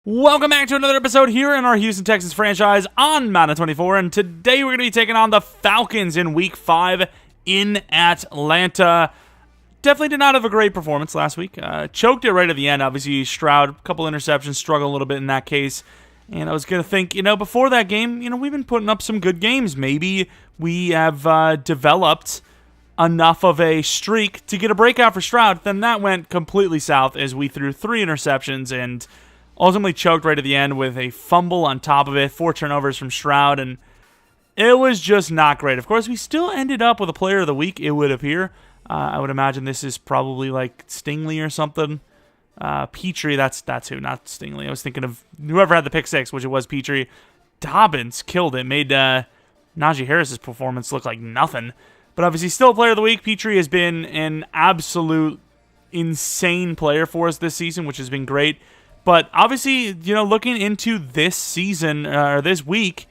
Welcome back to another episode here in our Houston Texans franchise on Madden 24, and today we're going to be taking on the Falcons in Week 5 in Atlanta. Definitely did not have a great performance last week. Choked it right at the end. Obviously, Stroud, a couple interceptions, struggled a little bit in that case. And I was going to think, before that game, we've been putting up some good games. Maybe we have developed enough of a streak to get a breakout for Stroud. Then that went completely south as we threw 3 interceptions and ultimately choked right at the end with a fumble on top of it, 4 turnovers from Stroud, and it was just not great. Of course, we still ended up with a player of the week, it would appear. I would imagine this is probably like Stingley or something. Petrie, that's who, not Stingley. I was thinking of whoever had the pick 6, which it was Petrie. Dobbins killed it, made Najee Harris's performance look like nothing. But obviously still a player of the week. Petrie has been an absolute insane player for us this season, which has been great. But obviously, looking into this season, or this week,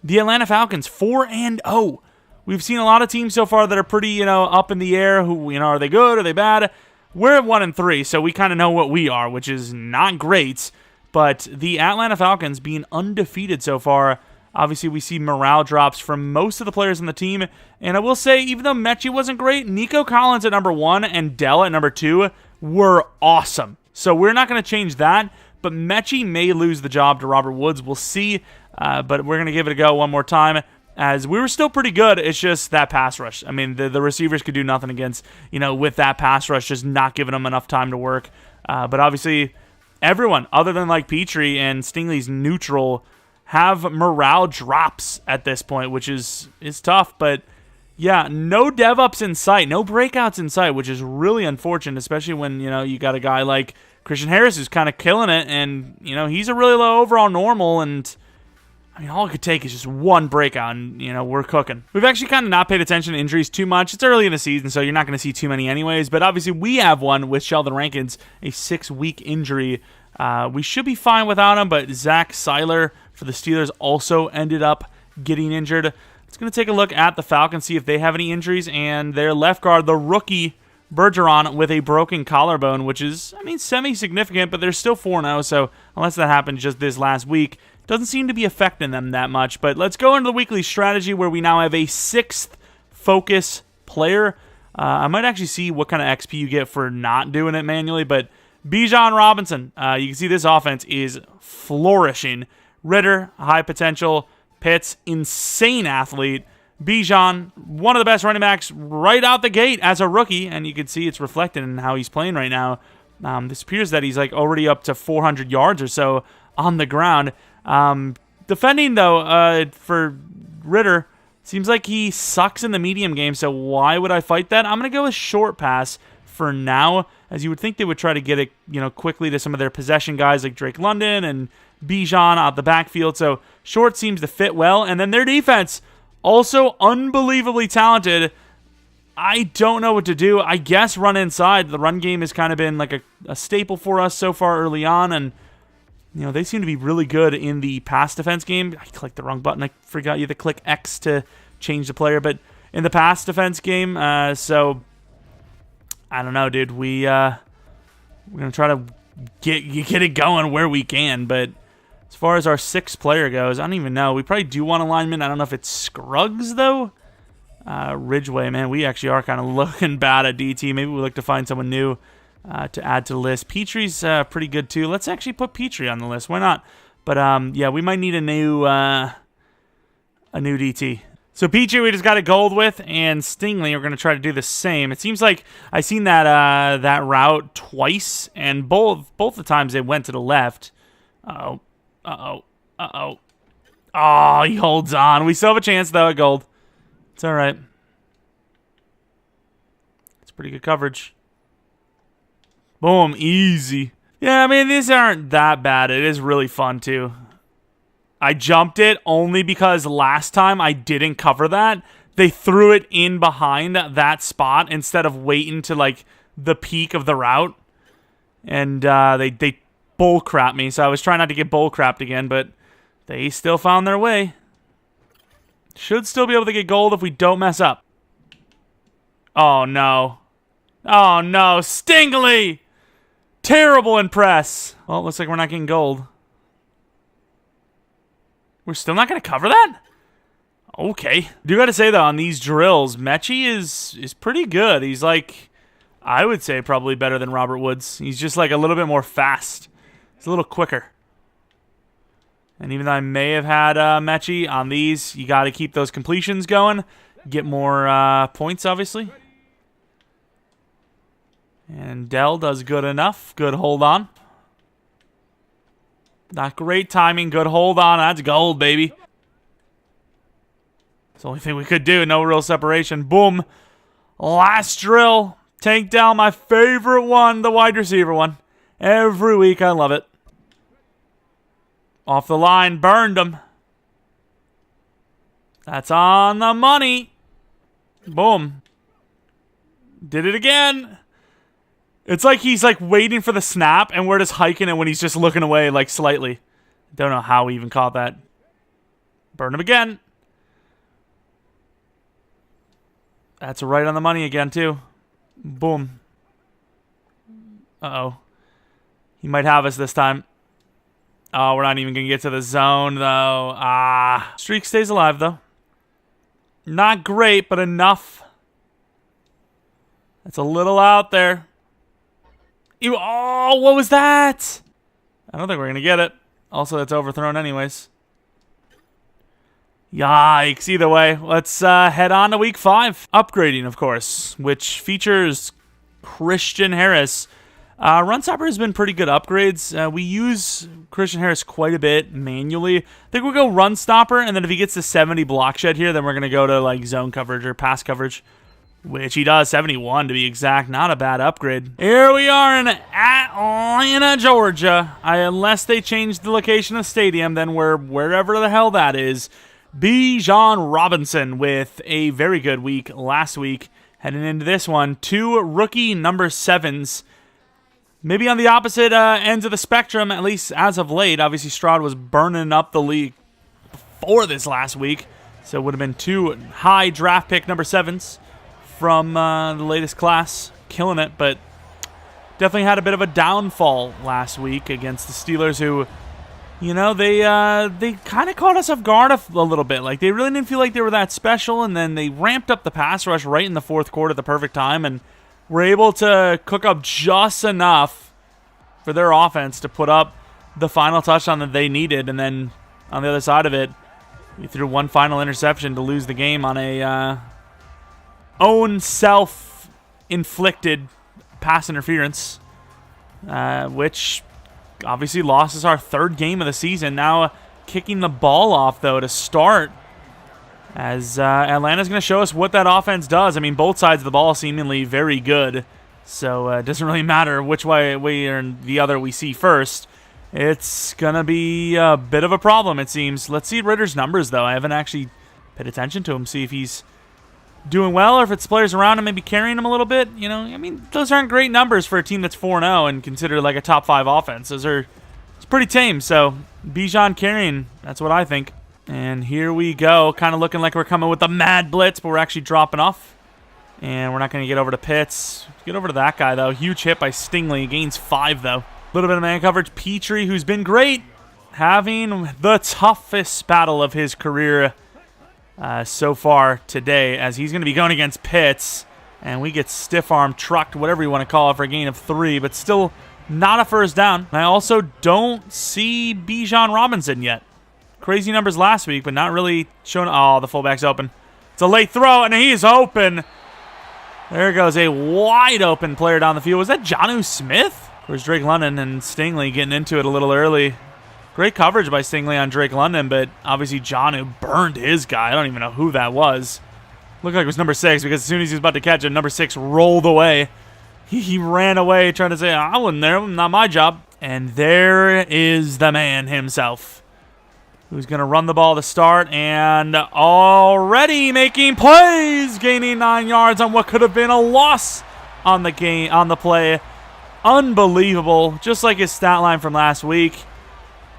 the Atlanta Falcons, 4-0. We've seen a lot of teams so far that are pretty, up in the air. Who, are they good? Are they bad? We're at 1-3, so we kind of know what we are, which is not great. But the Atlanta Falcons being undefeated so far, obviously we see morale drops from most of the players on the team. And I will say, even though Mechie wasn't great, Nico Collins at number 1 and Dell at number 2 were awesome. So we're not going to change that, but Mechie may lose the job to Robert Woods. We'll see, but we're going to give it a go one more time, as we were still pretty good. It's just that pass rush. I mean, the receivers could do nothing against, with that pass rush, just not giving them enough time to work. But obviously, everyone, other than like Petrie and Stingley's neutral, have morale drops at this point, which is tough, but yeah, no dev-ups in sight, no breakouts in sight, which is really unfortunate, especially when, you got a guy like Christian Harris who's kind of killing it, and, he's a really low overall normal, and, all it could take is just one breakout, and, we're cooking. We've actually kind of not paid attention to injuries too much. It's early in the season, so you're not going to see too many anyways, but obviously we have one with Sheldon Rankins, a 6-week injury. We should be fine without him, but Zach Seiler for the Steelers also ended up getting injured. It's going to take a look at the Falcons, see if they have any injuries, and their left guard, the rookie Bergeron, with a broken collarbone, which is, semi-significant, but they're still 4-0, so unless that happened just this last week, doesn't seem to be affecting them that much. But let's go into the weekly strategy, where we now have a 6th focus player. I might actually see what kind of XP you get for not doing it manually, but Bijan Robinson, you can see this offense is flourishing. Ritter, high potential. Pitts, insane athlete. Bijan, one of the best running backs right out the gate as a rookie, and you can see it's reflected in how he's playing right now. This appears that he's like already up to 400 yards or so on the ground. Defending, though, for Ritter, seems like he sucks in the medium game, so why would I fight that? I'm going to go with short pass for now, as you would think they would try to get it, quickly to some of their possession guys like Drake London and Bijan out the backfield, so short seems to fit well. And then their defense, also unbelievably talented. I don't know what to do. I guess run inside. The run game has kind of been like a staple for us so far early on, and they seem to be really good in the pass defense game. I clicked the wrong button. I forgot you had to click X to change the player, but in the pass defense game, so I don't know, dude. We're gonna try to get it going where we can, but as far as our 6th player goes, I don't even know. We probably do want alignment. I don't know if it's Scruggs, though. Ridgeway, man, we actually are kind of looking bad at DT. Maybe we look to find someone new to add to the list. Petrie's pretty good, too. Let's actually put Petrie on the list. Why not? But, yeah, we might need a new DT. So Petrie we just got a gold with, and Stingley we're going to try to do the same. It seems like I've seen that that route twice, and both the times they went to the left. Uh-oh. Oh, he holds on. We still have a chance, though, at gold. It's all right. It's pretty good coverage. Boom, easy. Yeah, these aren't that bad. It is really fun, too. I jumped it only because last time I didn't cover that. They threw it in behind that spot instead of waiting to, like, the peak of the route. And they bullcrap me, so I was trying not to get bullcrapped again, but they still found their way. Should still be able to get gold if we don't mess up. Oh, no. Oh, no. Stingley! Terrible in press. Well, it looks like we're not getting gold. We're still not going to cover that? Okay. Do got to say, though, on these drills, Mechie is pretty good. He's like, I would say probably better than Robert Woods. He's just like a little bit more fast. He's a little quicker. And even though I may have had Mechie on these, you got to keep those completions going. Get more points, obviously. And Dell does good enough. Good hold on. Not great timing. Good hold on. That's gold, baby. It's the only thing we could do. No real separation. Boom. Last drill. Tank down my favorite one, the wide receiver one. Every week, I love it. Off the line. Burned him. That's on the money. Boom. Did it again. It's like he's like waiting for the snap, and we're just hiking it when he's just looking away like slightly. Don't know how we even caught that. Burn him again. That's right on the money again, too. Boom. Uh-oh. He might have us this time. Oh, we're not even going to get to the zone, though. Streak stays alive, though. Not great, but enough. That's a little out there. Oh, what was that? I don't think we're going to get it. Also, that's overthrown anyways. Yikes. Either way, let's head on to week 5. Upgrading, of course, which features Christian Harris. Run Stopper has been pretty good upgrades. We use Christian Harris quite a bit manually. I think we'll go Run Stopper, and then if he gets to 70 block shed here, then we're going to go to like zone coverage or pass coverage. Which he does, 71 to be exact. Not a bad upgrade. Here we are in Atlanta, Georgia. Unless they change the location of the stadium, then we're wherever the hell that is. Bijan Robinson with a very good week last week. Heading into this one, 2 rookie number 7s. Maybe on the opposite ends of the spectrum, at least as of late. Obviously, Stroud was burning up the league before this last week. So it would have been 2 high draft pick number 7s. From the latest class, killing it, but definitely had a bit of a downfall last week against the Steelers, who, you know, they kind of caught us off guard a little bit. Like, they really didn't feel like they were that special, and then they ramped up the pass rush right in the fourth quarter at the perfect time, and were able to cook up just enough for their offense to put up the final touchdown that they needed, and then on the other side of it, we threw one final interception to lose the game on a own self-inflicted pass interference, which obviously lost us our 3rd game of the season. Now kicking the ball off, though, to start, as Atlanta's going to show us what that offense does. I mean, both sides of the ball seemingly very good, so it doesn't really matter which way or the other we see first. It's going to be a bit of a problem, it seems. Let's see Ritter's numbers, though. I haven't actually paid attention to him, see if he's doing well, or if it's players around him maybe carrying him a little bit. You know, I mean, those aren't great numbers for a team that's 4-0 and considered like a top 5 offense. It's pretty tame. So Bijan carrying, that's what I think. And here we go, kind of looking like we're coming with the mad blitz, but we're actually dropping off. And we're not going to get over to Pitts. Get over to that guy, though. Huge hit by Stingley. Gains 5, though. A little bit of man coverage. Petrie, who's been great, having the toughest battle of his career so far today, as he's going to be going against Pitts, and we get stiff arm trucked, whatever you want to call it, for a gain of 3, but still not a first down. I also don't see Bijan Robinson yet. Crazy numbers last week, but not really showing. Oh, the fullback's open. It's a late throw, and he's open. There goes a wide open player down the field. Was that Jonnu Smith? Where's Drake London and Stingley getting into it a little early? Great coverage by Stingley on Drake London, but obviously Jonnu burned his guy. I don't even know who that was. Looked like it was number 6, because as soon as he was about to catch it, number 6 rolled away. He ran away trying to say, I wasn't there, not my job. And there is the man himself, who's going to run the ball to start, and already making plays, gaining 9 yards on what could have been a loss on the play. Unbelievable, just like his stat line from last week.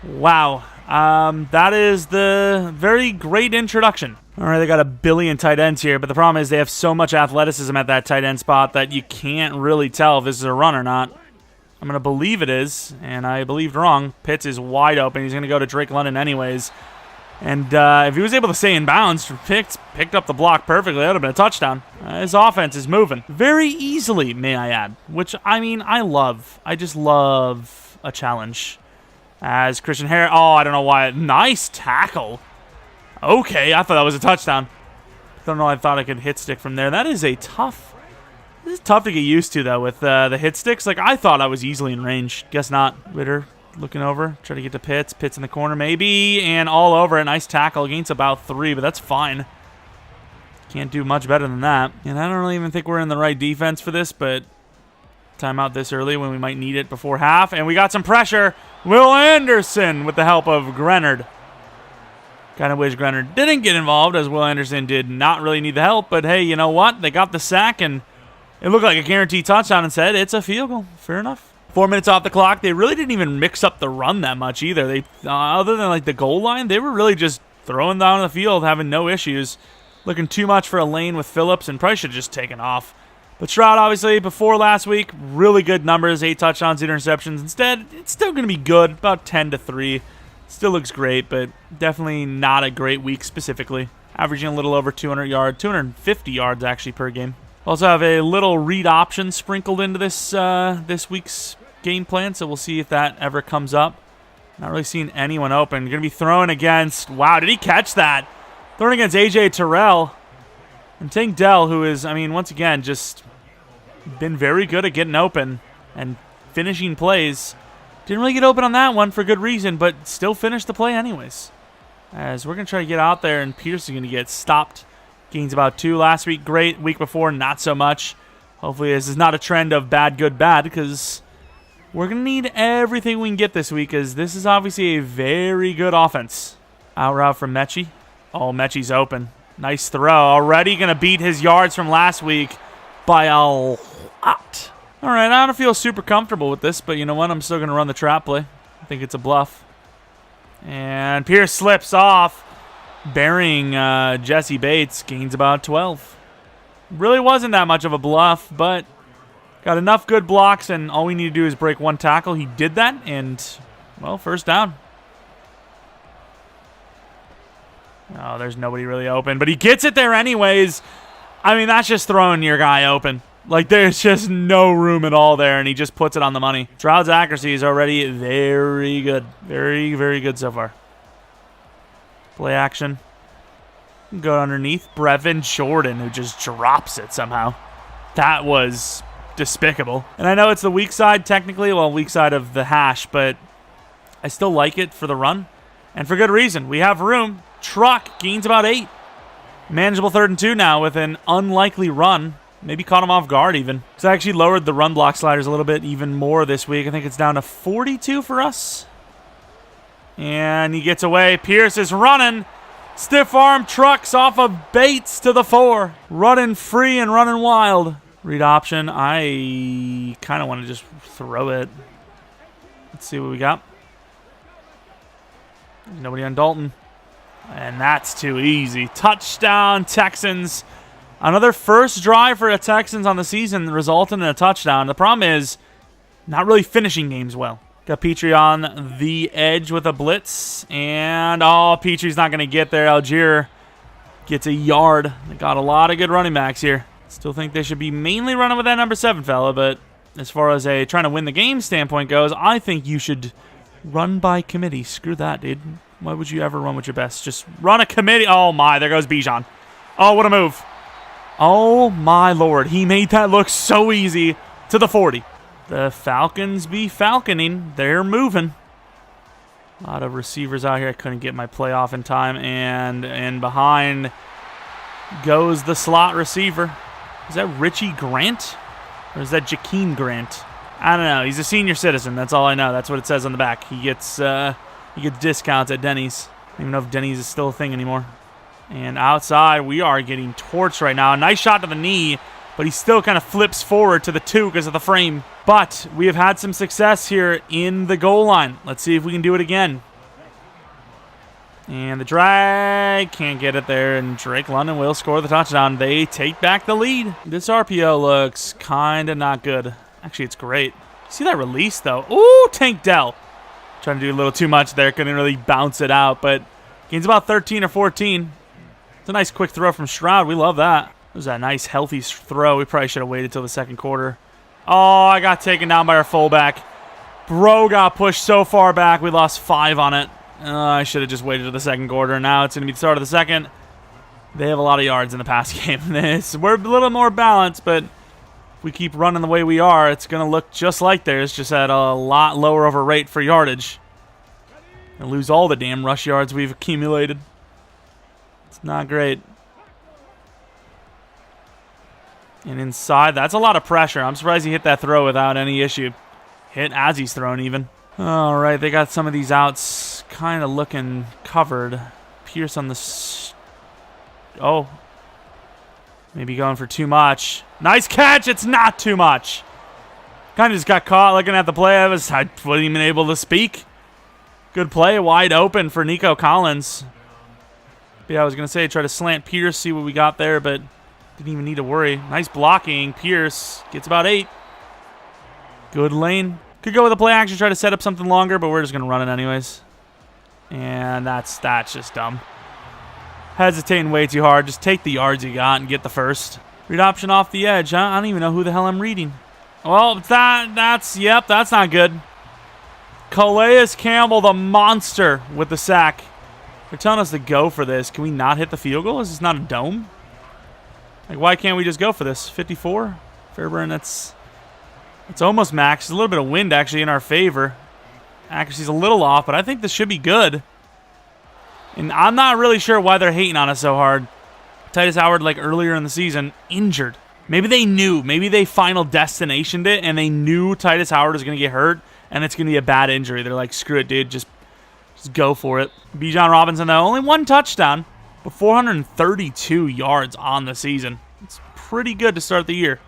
Wow, that is the very great introduction. All right, they got a billion tight ends here, but the problem is they have so much athleticism at that tight end spot that you can't really tell if this is a run or not. I'm going to believe it is, and I believed wrong. Pitts is wide open. He's going to go to Drake London anyways. And if he was able to stay in bounds, picked up the block perfectly, that would have been a touchdown. His offense is moving very easily, may I add. Which, I mean, I love. I just love a challenge. As Christian Harris, oh, I don't know why. Nice tackle. Okay, I thought that was a touchdown. Don't know, I thought I could hit stick from there. That is a tough. This is tough to get used to, though, with the hit sticks. Like, I thought I was easily in range. Guess not. Ritter looking over. Try to get to Pitts. Pitts in the corner, maybe. And all over. A nice tackle against about 3, but that's fine. Can't do much better than that. And I don't really even think we're in the right defense for this, but timeout this early when we might need it before half. And we got some pressure. Will Anderson with the help of Grenard. Kind of wish Grenard didn't get involved, as Will Anderson did not really need the help. But, hey, you know what? They got the sack, and it looked like a guaranteed touchdown and said it's a field goal. Fair enough. 4 minutes off the clock. They really didn't even mix up the run that much either. They, other than like the goal line, they were really just throwing down the field, having no issues. Looking too much for a lane with Phillips, and probably should have just taken off. But Stroud, obviously, before last week, really good numbers, 8 touchdowns, 8 interceptions. Instead, it's still going to be good, about 10-3. Still looks great, but definitely not a great week specifically. Averaging a little over 200 yards, 250 yards actually per game. Also have a little read option sprinkled into this this week's game plan, so we'll see if that ever comes up. Not really seeing anyone open. Going to be throwing against, wow, did he catch that? Throwing against A.J. Terrell. And Tank Dell, who is, I mean, once again, just been very good at getting open and finishing plays. Didn't really get open on that one for good reason, but still finished the play anyways. As we're going to try to get out there, and Pierce is going to get stopped. Gains about 2 last week. Great. Week before, not so much. Hopefully this is not a trend of bad, good, bad, because we're going to need everything we can get this week, as this is obviously a very good offense. Out route from Mechie. Oh, Mechie's open. Nice throw. Already going to beat his yards from last week by a lot. All right, I don't feel super comfortable with this, but you know what? I'm still going to run the trap play. I think it's a bluff. And Pierce slips off, burying Jesse Bates. Gains about 12. Really wasn't that much of a bluff, but got enough good blocks, and all we need to do is break 1 tackle. He did that, and, well, first down. Oh, there's nobody really open, but he gets it there anyways. I mean, that's just throwing your guy open. Like, there's just no room at all there, and he just puts it on the money. Stroud's accuracy is already very good. Very, very good so far. Play action. Go underneath. Brevin Jordan, who just drops it somehow. That was despicable. And I know it's the weak side, technically. Well, weak side of the hash, but I still like it for the run. And for good reason. We have room. Truck gains about 8. Manageable 3rd and 2 now with an unlikely run. Maybe caught him off guard even. So I actually lowered the run block sliders a little bit even more this week. I think it's down to 42 for us. And he gets away. Pierce is running. Stiff arm trucks off of Bates to the 4. Running free and running wild. Read option. I kind of want to just throw it. Let's see what we got. Nobody on Dalton. And that's too easy. Touchdown, Texans. Another first drive for the Texans on the season resulting in a touchdown. The problem is not really finishing games well. Got Petrie on the edge with a blitz. And, oh, Petrie's not going to get there. Algier gets a yard. They got a lot of good running backs here. Still think they should be mainly running with that number 7 fella, but as far as a trying to win the game standpoint goes, I think you should run by committee. Screw that, dude. Why would you ever run with your best? Just run a committee. Oh, my. There goes Bijan. Oh, what a move. Oh, my Lord. He made that look so easy to the 40. The Falcons be falconing. They're moving. A lot of receivers out here. I couldn't get my play off in time. And behind goes the slot receiver. Is that Richie Grant? Or is that Jakeem Grant? I don't know. He's a senior citizen. That's all I know. That's what it says on the back. He gets discounts at Denny's. I don't even know if Denny's is still a thing anymore. And outside, we are getting torched right now. Nice shot to the knee, but he still kind of flips forward to the 2 because of the frame. But we have had some success here in the goal line. Let's see if we can do it again. And the drag, can't get it there, and Drake London will score the touchdown. They take back the lead. This RPO looks kind of not good. Actually, it's great. See that release, though? Ooh, Tank Dell. Trying to do a little too much there. Couldn't really bounce it out, but Gains about 13 or 14. It's a nice quick throw from Stroud. We love that. It was that nice, healthy throw. We probably should have waited till the second quarter. Oh, I got taken down by our fullback. Bro got pushed so far back, we lost 5 on it. I should have just waited till the second quarter. Now it's going to be the start of the second. They have a lot of yards in the pass game. We're a little more balanced, but if we keep running the way we are, it's going to look just like theirs, just at a lot lower of a rate for yardage. And lose all the damn rush yards we've accumulated. It's not great. And inside, that's a lot of pressure. I'm surprised he hit that throw without any issue. Hit as he's thrown even. All right, they got some of these outs kind of looking covered. Pierce on the... Oh. Maybe going for too much. Nice catch. It's not too much. Kind of just got caught looking at the play. I wasn't even able to speak. Good play. Wide open for Nico Collins. But yeah, I was going to say try to slant Pierce, see what we got there, but didn't even need to worry. Nice blocking. Pierce gets about 8. Good lane. Could go with a play action, try to set up something longer, but we're just going to run it anyways. And that's just dumb. Hesitating way too hard. Just take the yards you got and get the first. Read option off the edge, huh? I don't even know who the hell I'm reading. Well, that's not good. Calais Campbell, the monster, with the sack. They're telling us to go for this. Can we not hit the field goal? Is this not a dome? Like, why can't we just go for this? 54? Fairburn, it's almost max. There's a little bit of wind, actually, in our favor. Accuracy's a little off, but I think this should be good. And I'm not really sure why they're hating on us so hard. Titus Howard, like earlier in the season, injured. Maybe they knew. Maybe they final destinationed it, and they knew Titus Howard was going to get hurt, and it's going to be a bad injury. They're like, screw it, dude. Just go for it. Bijan Robinson, though, only 1 touchdown, but 432 yards on the season. It's pretty good to start the year.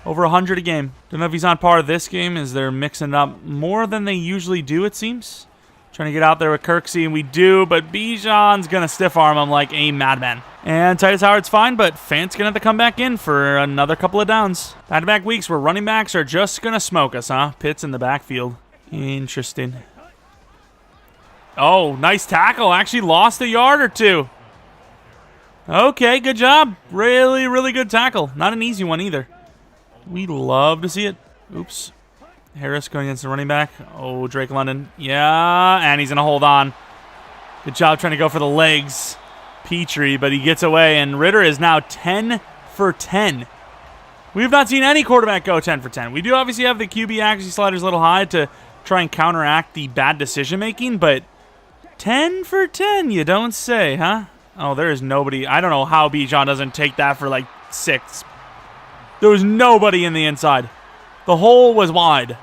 Over 100 a game. Don't know if he's on par with this game, as they're mixing up more than they usually do, it seems. Trying to get out there with Kirksey, and we do, but Bijan's going to stiff arm him like a madman. And Titus Howard's fine, but Fant's going to have to come back in for another couple of downs. Back-to-back weeks where running backs are just going to smoke us, huh? Pitts in the backfield. Interesting. Oh, nice tackle. Actually lost a yard or 2. Okay, good job. Really, really good tackle. Not an easy one either. We love to see it. Oops. Harris going against the running back. Oh, Drake London. Yeah, and he's going to hold on. Good job trying to go for the legs. Petrie, but he gets away, and Ritter is now 10 for 10. We have not seen any quarterback go 10 for 10. We do obviously have the QB accuracy sliders a little high to try and counteract the bad decision-making, but 10 for 10, you don't say, huh? Oh, there is nobody. I don't know how Bijan doesn't take that for like 6. There was nobody in the inside. The hole was wide.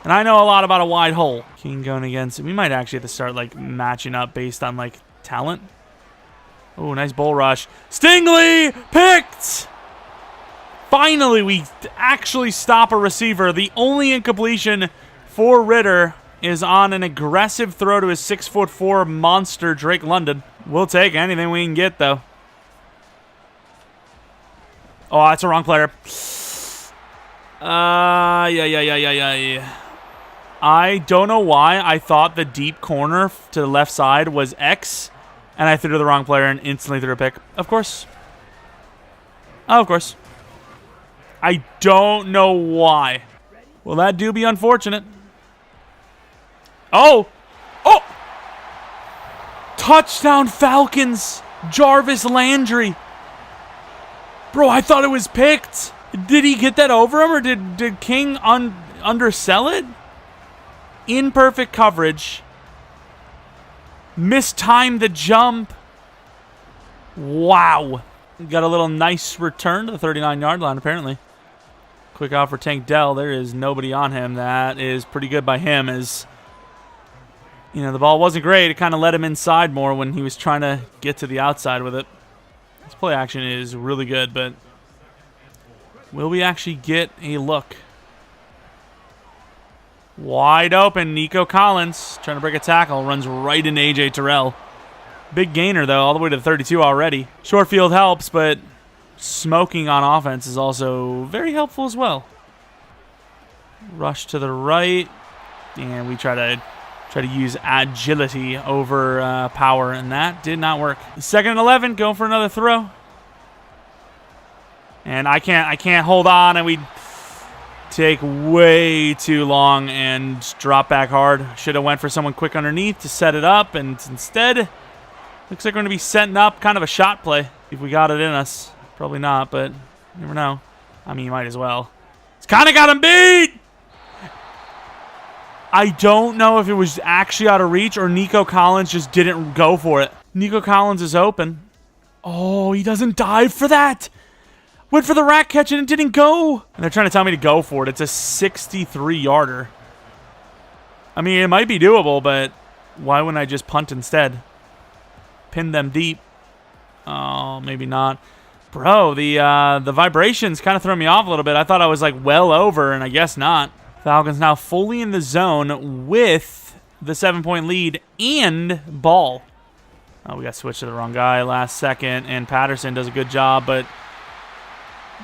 And I know a lot about a wide hole. King going against it. We might actually have to start like matching up based on like talent. Oh, nice bull rush. Stingley picked! Finally, we actually stop a receiver. The only incompletion for Ritter is on an aggressive throw to his 6'4" monster, Drake London. We'll take anything we can get, though. Oh, that's a wrong player. Yeah. I don't know why I thought the deep corner to the left side was X, and I threw to the wrong player and instantly threw a pick. Of course. Oh, of course. I don't know why. Well, that do be unfortunate. Oh! Oh! Touchdown Falcons! Jarvis Landry. Bro, I thought it was picked. Did he get that over him, or did King undersell it? Imperfect coverage. Mistimed the jump. Wow. Got a little nice return to the 39-yard line, apparently. Quick out for Tank Dell. There is nobody on him. That is pretty good by him, as you know, the ball wasn't great. It kind of let him inside more when he was trying to get to the outside with it. This play action is really good, but will we actually get a look? Wide open, Nico Collins trying to break a tackle, runs right into A.J. Terrell. Big gainer, though, all the way to the 32 already. Short field helps, but smoking on offense is also very helpful as well. Rush to the right, and we try to Try to use agility over power, and that did not work. 2nd and 11, going for another throw. And I can't hold on, and we take way too long and drop back hard. Should have went for someone quick underneath to set it up, and instead, looks like we're going to be setting up kind of a shot play. If we got it in us. Probably not, but you never know. I mean, you might as well. It's kind of got him beat! I don't know if it was actually out of reach or Nico Collins just didn't go for it. Nico Collins is open. Oh, he doesn't dive for that. Went for the rat catch and it didn't go. And they're trying to tell me to go for it. It's a 63-yarder. I mean, it might be doable, but why wouldn't I just punt instead? Pin them deep. Oh, maybe not. Bro, the vibrations kind of threw me off a little bit. I thought I was like well over, and I guess not. Falcons now fully in the zone with the 7-point lead and ball. Oh, we got switched to the wrong guy last second, and Patterson does a good job, but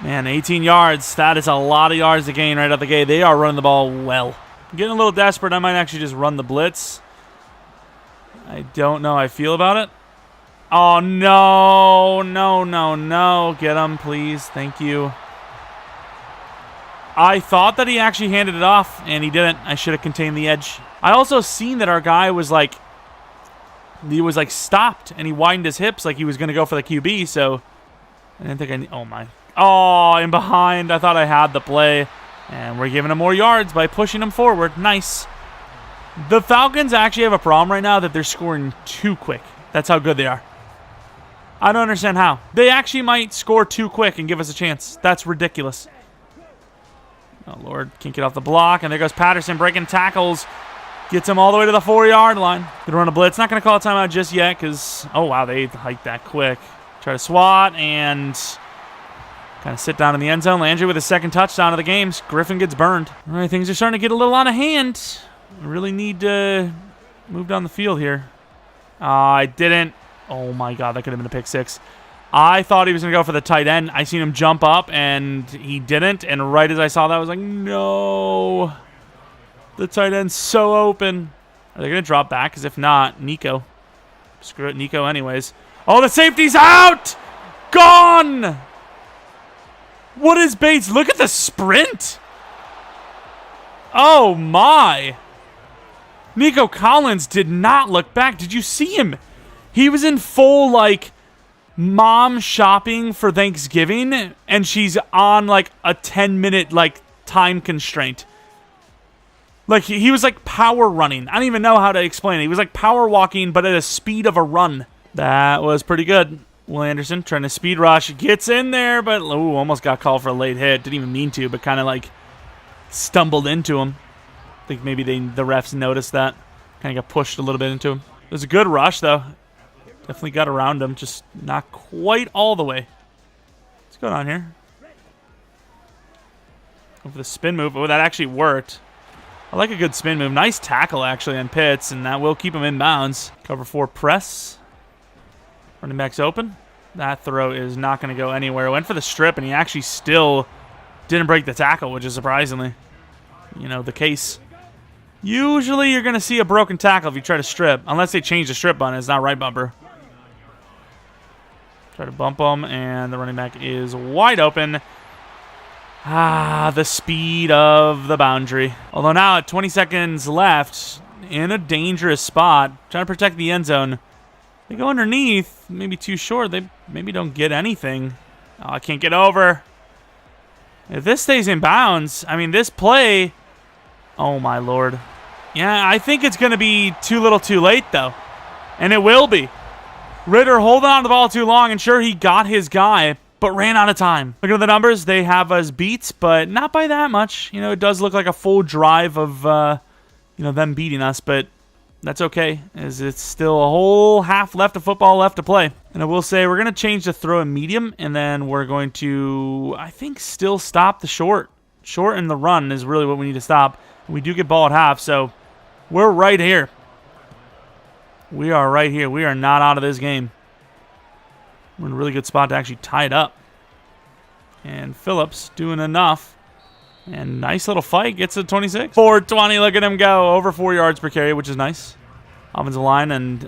man, 18 yards. That is a lot of yards to gain right out the gate. They are running the ball well. I'm getting a little desperate. I might actually just run the blitz. I don't know how I feel about it. Oh, no. No, no, no. Get him, please. Thank you. I thought that he actually handed it off, and he didn't. I should have contained the edge. I also seen that our guy was like, he was like stopped, and he widened his hips like he was going to go for the QB, so I didn't think oh my. Oh, in behind. I thought I had the play, and we're giving him more yards by pushing him forward. Nice. The Falcons actually have a problem right now that they're scoring too quick. That's how good they are. I don't understand how. They actually might score too quick and give us a chance. That's ridiculous. Oh, Lord. Can't get off the block. And there goes Patterson breaking tackles. Gets him all the way to the 4-yard line. Gonna run a blitz. Not going to call a timeout just yet because, oh, wow, they hiked that quick. Try to swat and kind of sit down in the end zone. Landry with his 2nd touchdown of the game. Griffin gets burned. All right, things are starting to get a little out of hand. I really need to move down the field here. I didn't. Oh, my God, that could have been a pick 6. I thought he was going to go for the tight end. I seen him jump up, and he didn't. And right as I saw that, I was like, no. The tight end's so open. Are they going to drop back? Because if not, Nico. Screw it, Nico anyways. Oh, the safety's out! Gone! What is Bates? Look at the sprint. Oh, my. Nico Collins did not look back. Did you see him? He was in full, like, mom shopping for Thanksgiving, and she's on, like, a 10-minute, like, time constraint. Like, he was, like, power running. I don't even know how to explain it. He was, like, power walking, but at a speed of a run. That was pretty good. Will Anderson trying to speed rush. Gets in there, but, ooh, almost got called for a late hit. Didn't even mean to, but kind of, like, stumbled into him. I think maybe the refs noticed that. Kind of got pushed a little bit into him. It was a good rush, though. Definitely got around him, just not quite all the way. What's going on here? Over the spin move. Oh, that actually worked. I like a good spin move. Nice tackle, actually, on Pitts, and that will keep him in bounds. Cover 4 press. Running back's open. That throw is not going to go anywhere. Went for the strip, and he actually still didn't break the tackle, which is surprisingly, the case. Usually you're going to see a broken tackle if you try to strip, unless they change the strip button. It's not right bumper. Try to bump him, and the running back is wide open. Ah, the speed of the boundary. Although now at 20 seconds left, in a dangerous spot, trying to protect the end zone. They go underneath, maybe too short. They maybe don't get anything. Oh, I can't get over. If this stays in bounds, I mean, this play, oh my Lord. Yeah, I think it's going to be too little too late, though. And it will be. Ritter holding on to the ball too long, and sure, he got his guy, but ran out of time. Look at the numbers. They have us beat, but not by that much. It does look like a full drive of, them beating us, but that's okay, as it's still a whole half left of football left to play. And I will say, we're going to change the throw in medium, and then we're going to, I think, still stop the short. Short and the run is really what we need to stop. We do get ball at half, so we're right here. We are right here. We are not out of this game. We're in a really good spot to actually tie it up. And Phillips doing enough. And nice little fight. Gets to 26. 420. Look at him go. Over 4 yards per carry, which is nice. Offensive line and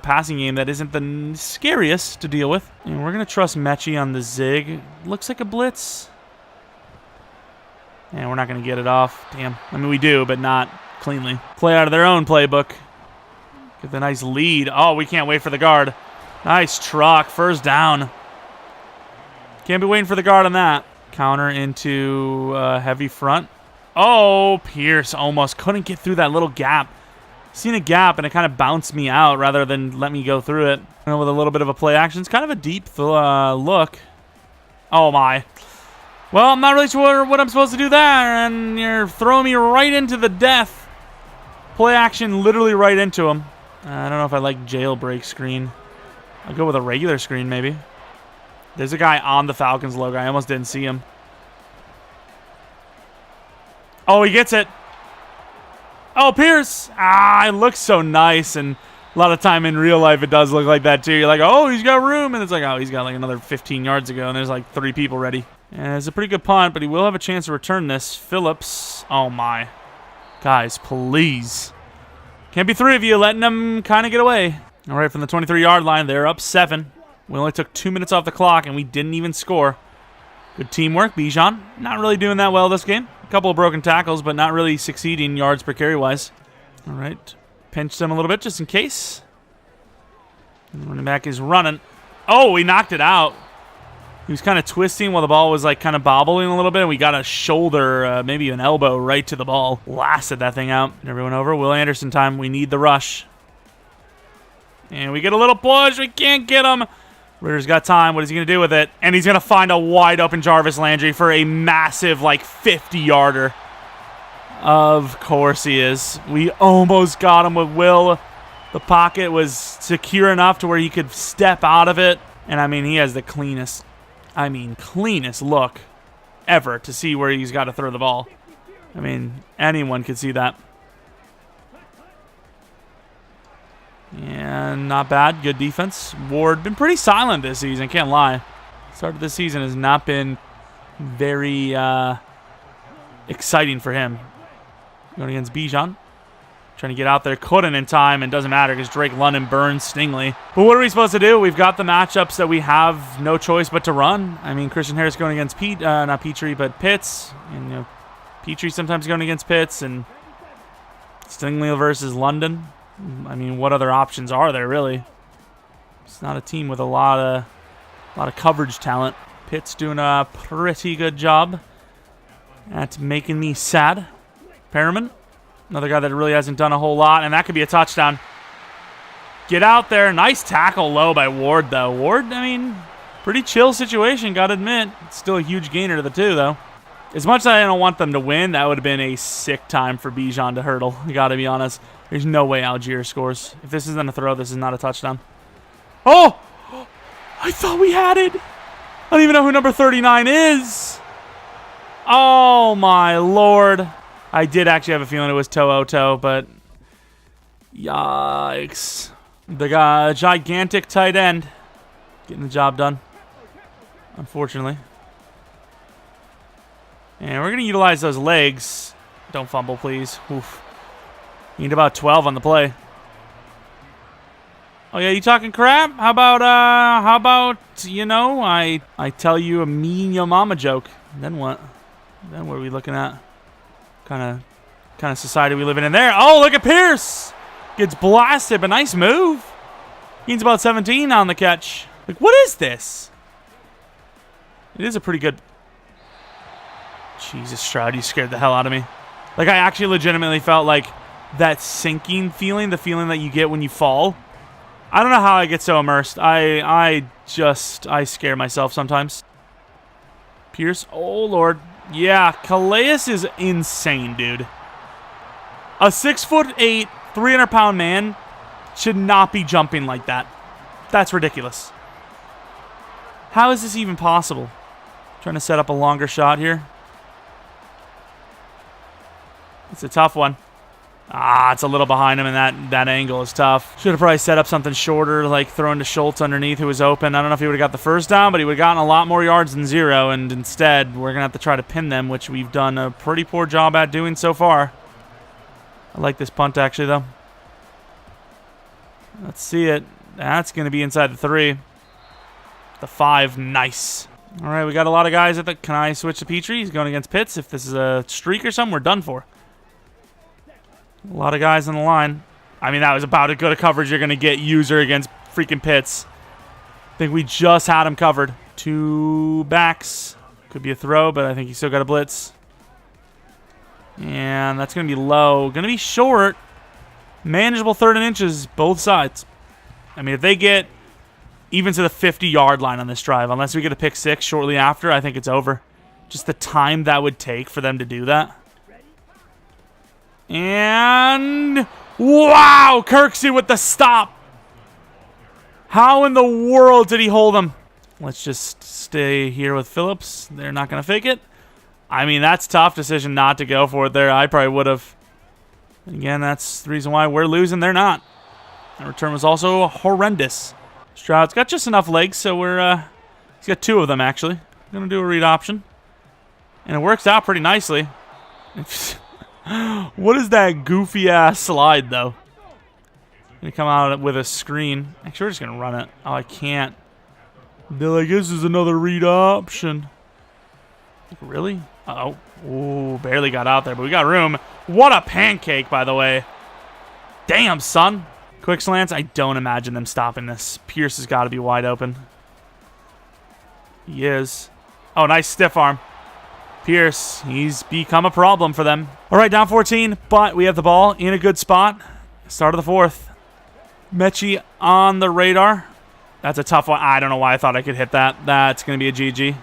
passing game that isn't the scariest to deal with. And we're going to trust Mechie on the zig. Looks like a blitz. And we're not going to get it off. Damn. I mean, we do, but not cleanly. Play out of their own playbook. Get the nice lead. Oh, we can't wait for the guard. Nice truck. First down. Can't be waiting for the guard on that. Counter into heavy front. Oh, Pierce almost couldn't get through that little gap. Seen a gap, and it kind of bounced me out rather than let me go through it. And with a little bit of a play action. It's kind of a deep look. Oh, my. Well, I'm not really sure what I'm supposed to do there, and you're throwing me right into the death. Play action literally right into him. I don't know if I like jailbreak screen. I'll go with a regular screen, maybe. There's a guy on the Falcons logo. I almost didn't see him. Oh, he gets it. Oh, Pierce. Ah, it looks so nice. And a lot of time in real life, it does look like that, too. You're like, oh, he's got room. And it's like, oh, he's got like another 15 yards ago. And there's like 3 people ready. And it's a pretty good punt, but he will have a chance to return this. Phillips. Oh, my. Guys, please. Can't be 3 of you letting them kind of get away. All right, from the 23-yard line, they're up 7. We only took 2 minutes off the clock, and we didn't even score. Good teamwork. Bijan, not really doing that well this game. A couple of broken tackles, but not really succeeding yards per carry-wise. All right. Pinched him a little bit just in case. And the running back is running. Oh, we knocked it out. He was kind of twisting while the ball was like kind of bobbling a little bit, and we got a shoulder, maybe an elbow right to the ball. Blasted that thing out. And everyone over. Will Anderson time. We need the rush. And we get a little push. We can't get him. Ritter's got time. What is he going to do with it? And he's going to find a wide-open Jarvis Landry for a massive, like, 50-yarder. Of course he is. We almost got him with Will. The pocket was secure enough to where he could step out of it. And, I mean, he has the cleanest look ever to see where he's got to throw the ball. I mean, anyone could see that. And not bad. Good defense. Ward been pretty silent this season. Can't lie. Start of this season has not been very exciting for him. Going against Bijan. Trying to get out there. Couldn't in time. And doesn't matter because Drake London burns Stingley. But what are we supposed to do? We've got the matchups that we have no choice but to run. I mean, Christian Harris going against not Petrie, but Pitts. And, you know, Petrie sometimes going against Pitts. And Stingley versus London. I mean, what other options are there, really? It's not a team with a lot of coverage talent. Pitt's doing a pretty good job at making me sad. Perriman, another guy that really hasn't done a whole lot, and that could be a touchdown. Get out there. Nice tackle low by Ward, though. Ward, I mean, pretty chill situation, got to admit. It's still a huge gainer to the 2, though. As much as I don't want them to win, that would have been a sick time for Bijan to hurdle. I got to be honest. There's no way Algier scores. If this isn't a throw, this is not a touchdown. Oh! I thought we had it. I don't even know who number 39 is. Oh, my Lord. I did actually have a feeling it was To'o, but yikes. The gigantic tight end getting the job done, unfortunately. And we're going to utilize those legs. Don't fumble, please. Oof. You need about 12 on the play. Oh, yeah, you talking crap? How about, you know, I tell you a mean yo mama joke. Then what? Then what are we looking at? Kind of society we living in there. Oh, look at Pierce. Gets blasted, but nice move. Gains about 17 on the catch. Like, what is this? It is a pretty good... Jesus, Stroud, you scared the hell out of me. Like, I actually legitimately felt like that sinking feeling, the feeling that you get when you fall. I don't know how I get so immersed. I scare myself sometimes. Pierce, oh Lord. Yeah, Calais is insane, dude. A 6'8", 300-pound man should not be jumping like that. That's ridiculous. How is this even possible? Trying to set up a longer shot here. It's a tough one. Ah, it's a little behind him, and that angle is tough. Should have probably set up something shorter, like throwing to Schultz underneath, who was open. I don't know if he would have got the first down, but he would have gotten a lot more yards than 0, and instead, we're going to have to try to pin them, which we've done a pretty poor job at doing so far. I like this punt, actually, though. Let's see it. That's going to be inside the 3. The 5, nice. All right, we got a lot of guys at the... Can I switch to Petrie? He's going against Pitts. If this is a streak or something, we're done for. A lot of guys on the line. I mean, that was about as good a coverage you're going to get user against freaking Pitts. I think we just had him covered. 2 backs. Could be a throw, but I think he's still got a blitz. And that's going to be low. Going to be short. Manageable 3rd and inches, both sides. I mean, if they get even to the 50-yard line on this drive, unless we get a pick 6 shortly after, I think it's over. Just the time that would take for them to do that. And wow, Kirksey with the stop. How in the world did he hold him? Let's just stay here with Phillips. They're not going to fake it. I mean, that's a tough decision not to go for it there. I probably would have. Again, that's the reason why we're losing. They're not. That return was also horrendous. Stroud's got just enough legs, so he's got 2 of them, actually. Going to do a read option. And it works out pretty nicely. What is that goofy-ass slide, though? Going to come out with a screen. Actually, we're just going to run it. Oh, I can't. They're like, this is another read option. Really? Uh-oh. Ooh, barely got out there, but we got room. What a pancake, by the way. Damn, son. Quick slants. I don't imagine them stopping this. Pierce has got to be wide open. He is. Oh, nice stiff arm. Pierce, he's become a problem for them. All right, down 14, but we have the ball in a good spot. Start of the 4th. Mechie on the radar. That's a tough one. I don't know why I thought I could hit that. That's going to be a GG.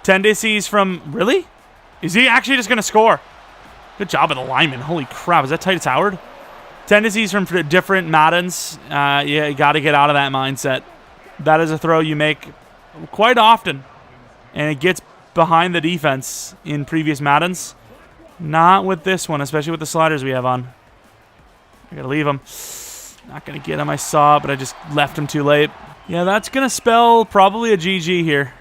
Tendencies from... Really? Is he actually just going to score? Good job of the lineman. Holy crap. Is that Titus Howard? Tendencies from different Maddens. Yeah, you got to get out of that mindset. That is a throw you make quite often. And it gets behind the defense in previous Maddens. Not with this one, especially with the sliders we have on. I got to leave him. Not going to get him. I saw it, but I just left him too late. Yeah, that's going to spell probably a GG here.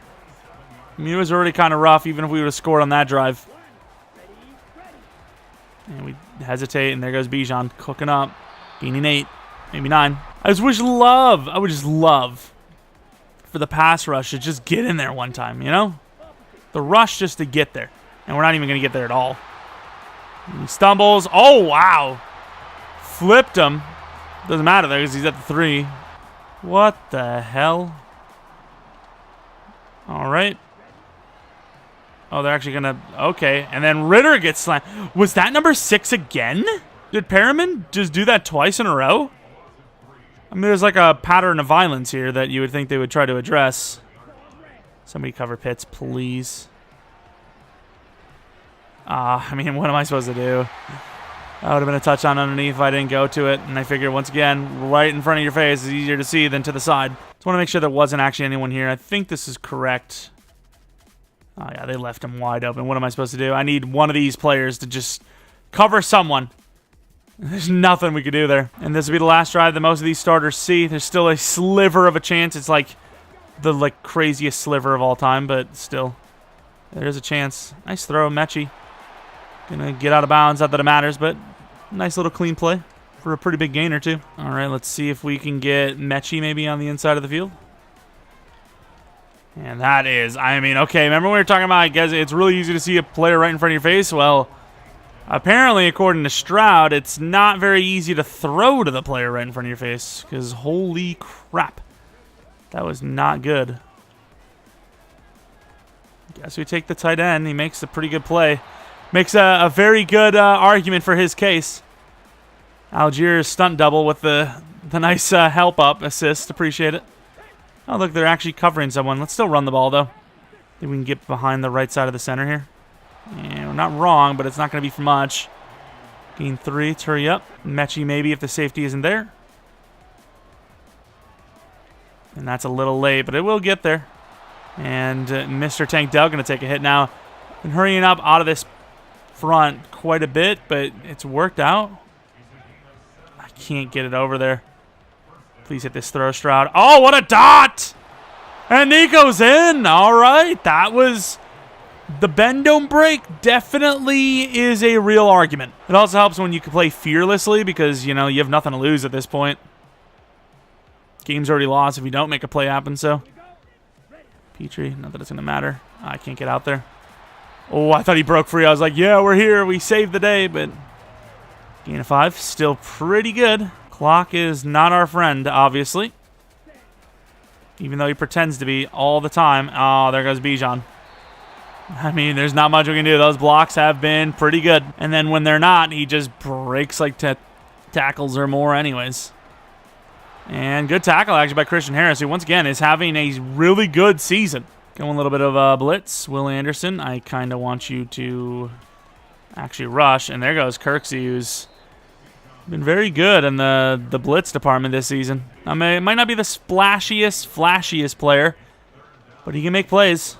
I mean, it was already kind of rough, even if we would have scored on that drive. And we hesitate, and there goes Bijan cooking up. Gaining 8, maybe 9. I would just love for the pass rush to just get in there one time, you know? The rush just to get there. And we're not even going to get there at all. He stumbles. Oh, wow. Flipped him. Doesn't matter though, because he's at the 3. What the hell? All right. Oh, they're actually going to... Okay. And then Ritter gets slammed. Was that number 6 again? Did Perriman just do that twice in a row? I mean, there's like a pattern of violence here that you would think they would try to address. Somebody cover Pitts, please. I mean, what am I supposed to do? That would have been a touchdown underneath if I didn't go to it. And I figure, once again, right in front of your face is easier to see than to the side. Just want to make sure there wasn't actually anyone here. I think this is correct. Oh, yeah, they left him wide open. What am I supposed to do? I need one of these players to just cover someone. There's nothing we could do there. And this will be the last drive that most of these starters see. There's still a sliver of a chance. It's like the craziest sliver of all time, but still. There's a chance. Nice throw, Mechie. Gonna get out of bounds. Not that it matters, but nice little clean play for a pretty big gain or two. All right, let's see if we can get Mechie maybe on the inside of the field. And that is, I mean, okay, remember we were talking about, I guess it's really easy to see a player right in front of your face? Well, apparently, according to Stroud, it's not very easy to throw to the player right in front of your face, because holy crap, that was not good. Guess we take the tight end. He makes a pretty good play. Makes a very good argument for his case. Algiers stunt double with the nice help up assist. Appreciate it. Oh, look, they're actually covering someone. Let's still run the ball, though. Think we can get behind the right side of the center here. Yeah, we're not wrong, but it's not going to be for much. Gain 3. Let's hurry up. Mechie maybe if the safety isn't there. And that's a little late, but it will get there. And Mr. Tank Dell going to take a hit now. Been hurrying up out of this front quite a bit, but it's worked out. can't get it over there. Please hit this throw, Stroud. Oh, what a dot! And Nico's in. All right. That was... The bend don't break definitely is a real argument. It also helps when you can play fearlessly because, you know, you have nothing to lose at this point. Game's already lost if you don't make a play happen, so. Petrie, not that it's going to matter. I can't get out there. Oh, I thought he broke free. I was like, yeah, we're here. We saved the day, but gain of 5. Still pretty good. Clock is not our friend, obviously. Even though he pretends to be all the time. Oh, there goes Bijan. I mean, there's not much we can do. Those blocks have been pretty good. And then when they're not, he just breaks like tackles or more anyways. And good tackle, actually, by Christian Harris, who, once again, is having a really good season. Going a little bit of blitz. Will Anderson, I kind of want you to actually rush. And there goes Kirksey, who's been very good in the blitz department this season. I mean, it might not be the flashiest player, but he can make plays.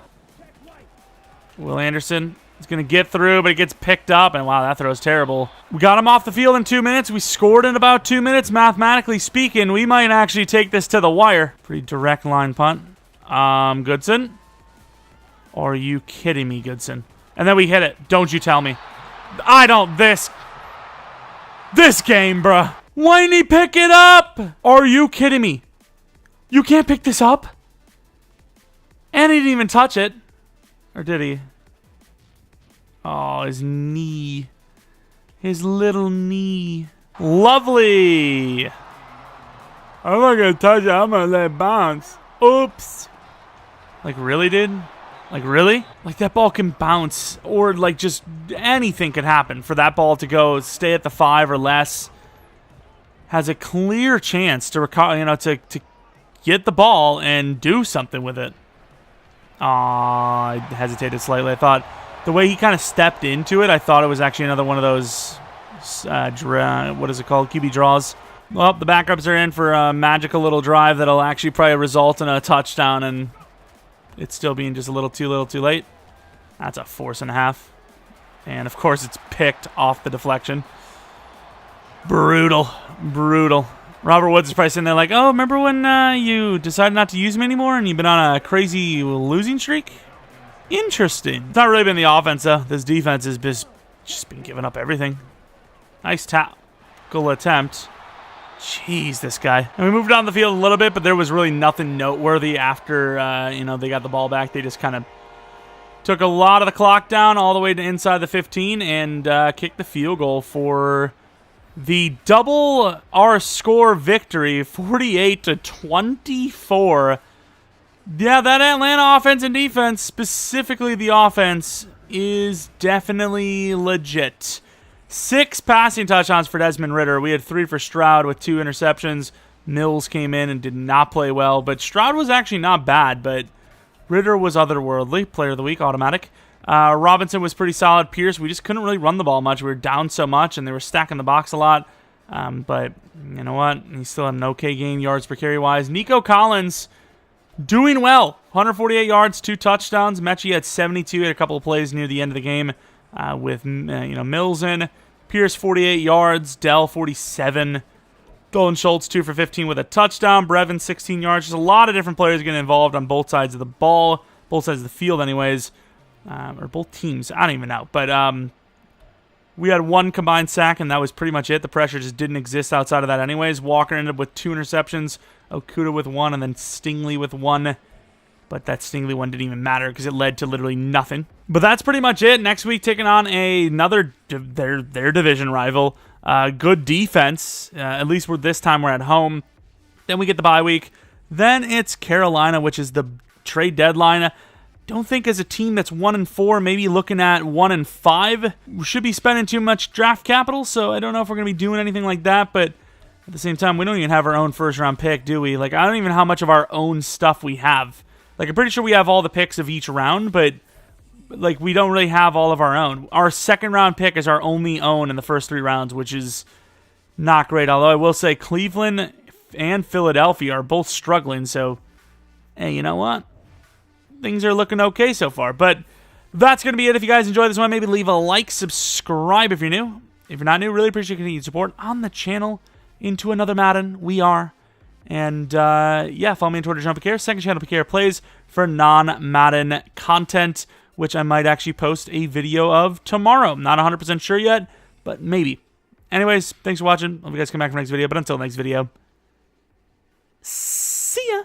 Will Anderson is going to get through, but he gets picked up, and wow, that throw is terrible. We got him off the field in 2 minutes. We scored in about 2 minutes. Mathematically speaking, we might actually take this to the wire. Pretty direct line punt. Goodson? Are you kidding me, Goodson? And then we hit it. Don't you tell me. I don't... This game, bruh. Why didn't he pick it up? Are you kidding me? You can't pick this up? And he didn't even touch it. Or did he? Oh, his knee. His little knee. Lovely. I'm not going to touch it. I'm going to let it bounce. Oops. Like, really, dude? Like, really? Like, that ball can bounce. Or, like, just anything could happen for that ball to go stay at the 5 or less. Has a clear chance to to get the ball and do something with it. I hesitated slightly. I thought the way he kind of stepped into it, I thought it was actually another one of those, what is it called, QB draws. Well, the backups are in for a magical little drive that'll actually probably result in a touchdown, and it's still being just a little too late. That's a 4.5. And, of course, it's picked off the deflection. Brutal. Robert Woods is probably sitting there like, oh, remember when you decided not to use me anymore and you've been on a crazy losing streak? Interesting. It's not really been the offense, though. This defense has just been giving up everything. Nice tackle attempt. Jeez, this guy. And we moved down the field a little bit, but there was really nothing noteworthy after, they got the ball back. They just kind of took a lot of the clock down all the way to inside the 15 and kicked the field goal for the double our score victory, 48-24. Yeah, that Atlanta offense and defense, specifically the offense, is definitely legit. 6 passing touchdowns for Desmond Ridder. We had 3 for Stroud with 2 interceptions. Mills came in and did not play well, but Stroud was actually not bad, but Ridder was otherworldly. Player of the week, automatic. Robinson was pretty solid. Pierce, we just couldn't really run the ball much. We were down so much, and they were stacking the box a lot. But you know what? He still had an okay game yards per carry-wise. Nico Collins doing well. 148 yards, 2 touchdowns. Mechie had 72, had a couple of plays near the end of the game with Mills in. Pierce, 48 yards. Dell, 47. Dolan Schultz, 2 for 15 with a touchdown. Brevin, 16 yards. Just a lot of different players getting involved on both sides of the ball. Both sides of the field, anyways. Or both teams. I don't even know. But we had 1 combined sack, and that was pretty much it. The pressure just didn't exist outside of that anyways. Walker ended up with 2 interceptions. Okuda with 1, and then Stingley with 1. But that Stingley one didn't even matter because it led to literally nothing. But that's pretty much it. Next week, taking on another their division rival. Good defense. At least this time we're at home. Then we get the bye week. Then it's Carolina, which is the trade deadline. Don't think as a team that's 1-4, maybe looking at 1-5. We should be spending too much draft capital, so I don't know if we're going to be doing anything like that. But at the same time, we don't even have our own first-round pick, do we? Like, I don't even know how much of our own stuff we have. Like, I'm pretty sure we have all the picks of each round, but like, we don't really have all of our own. Our second-round pick is our only own in the first 3 rounds, which is not great. Although I will say Cleveland and Philadelphia are both struggling, so hey, you know what? Things are looking okay so far. But that's going to be it. If you guys enjoyed this one, maybe leave a like, subscribe if you're new. If you're not new, really appreciate your continued support on the channel. into another Madden. We are. And, yeah, follow me on Twitter, Jeromepkr. Second channel, Pkr Plays, for non-Madden content, which I might actually post a video of tomorrow. Not 100% sure yet, but maybe. Anyways, thanks for watching. Hope you guys come back for the next video. But until next video, see ya.